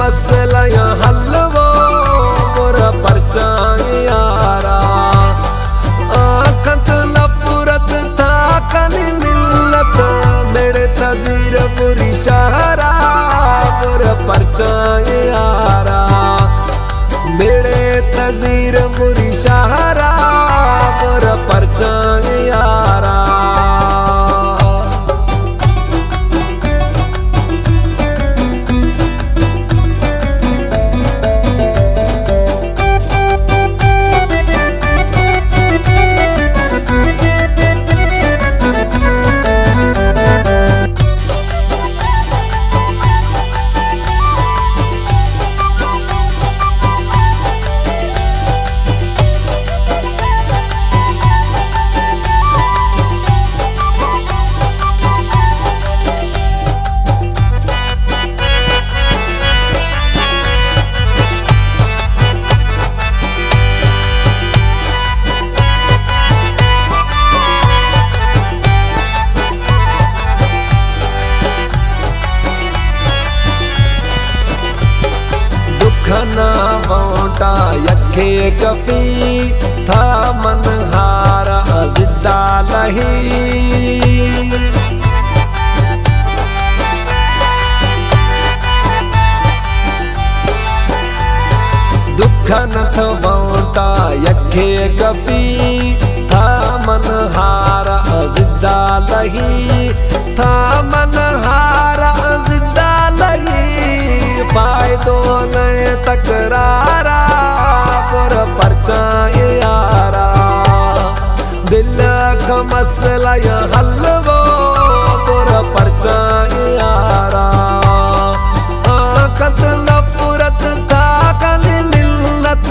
मसला या हलवो बुरा परचाए यारा आखत नफरत था कनी मिल्लत मेरे तजीर बुरी शहरा बुरा परचाए यारा मेरे तजीर बुरी शहरा बुरा परचाए यारा खना वोटा यखे कपी था मन हारा जिद्दा लही दुख न थ वोटा यखे कपी था मन हारा जिद्दा लही था मन हारा जिद्दा लही फायदो नए तकरारा पर परचाए यारा दिल का मसला या हलवो पर परचाए यारा आकत नफरत था कली मिल्लत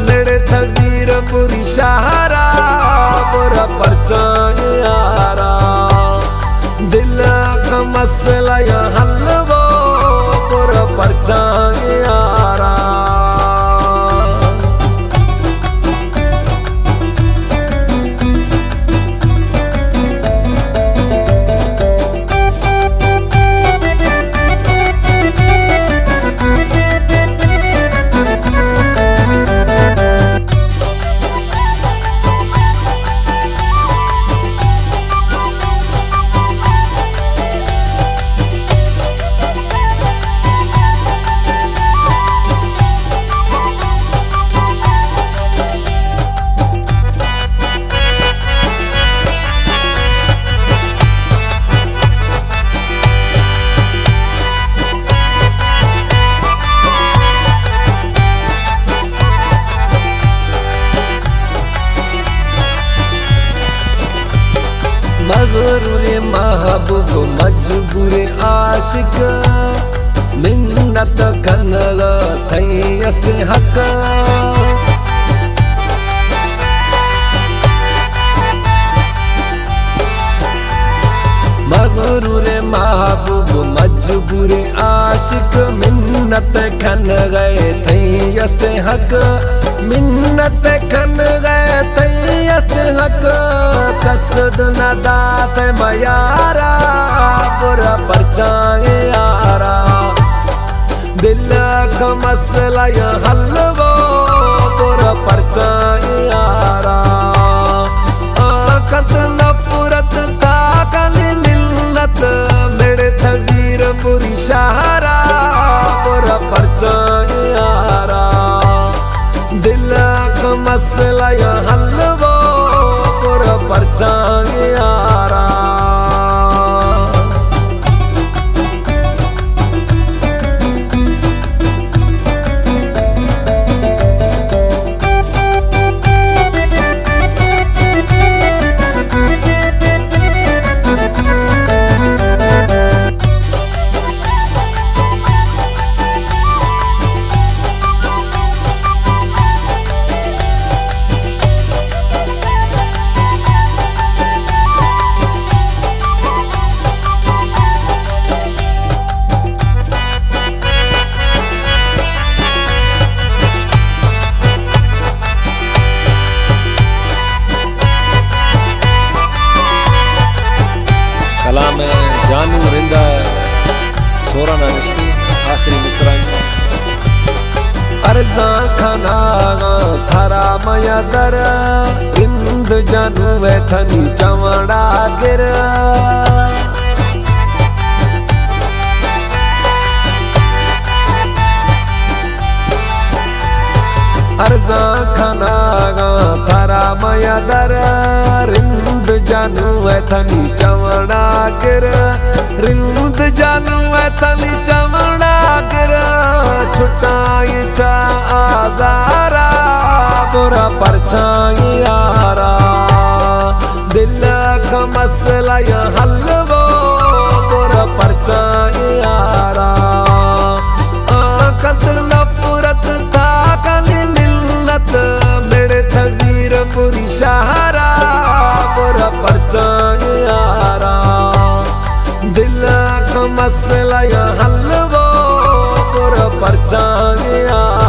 मेरे तजीर बुरी शहरा पर परचाए यारा दिल का मसला या हलवो परचाए यारा मगरूर महबूब मजबूर आशिक मिन्नत खंग थई अस्ते हक मगरूर महबूब मजबूर आशिक मिन्नत खन गए थई अस्ते हक मिन्नत खन गए थई अस्ते हक कसद न दात मयारा बुरा परचाए यारा दिल का मसला या हलवो बुरा परचाए यारा आकत नफरत था कली मिल्लत मेरे तजीर बुरी शहरा बुरा परचाए यारा दिल का मसला या हलवो परचाए यारा अर्जा खनागा थारा मया दर इंद जानू वैथनी चमड़ा गिर अर्जा खनागा थारा मया दर रिंद जानू वैथनी चमड़ा गिर रिंद जानू वैथनी चमड़ा गिर छुटाई चा आजारा बुरा परछाई यारा दिल का मसला या हल वो बुरा परछाई यारा कत्ल नफरत था कली मिल्लत मेरे तज़ीर पूरी शहरा बुरा परछाई यारा दिल का मसला या हल वो परछाई यारा।